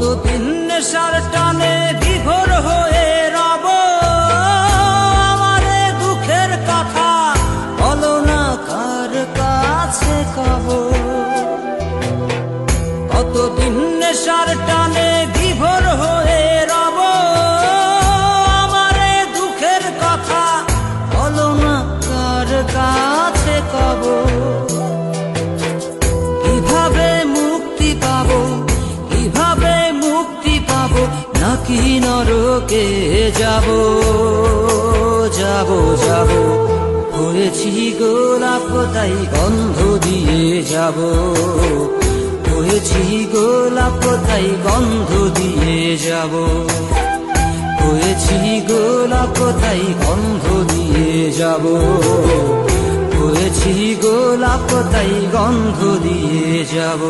কতদিন নেশার টানে বিভোর হয়ে রব, আমারে দুঃখের কথা বলো না কার কাছে কব। কতদিন নেশার টানে বিভোর হয়ে রব, আমারে দুঃখের কথা বলো না কার কাছে কব। কিভাবে মুক্তি পাবো, কিভাবে মুক্তি পাবো, নাকি নরকে যাব যাব যাব। হয়েছি গোলাপ তাই গন্ধ দিয়ে যাব, হয়েছি গোলাপ তাই গন্ধ দিয়ে যাব, হয়েছি গোলাপ তাই গন্ধ দিয়ে যাব, হয়েছি গোলাপ তাই গন্ধ দিয়ে যাব।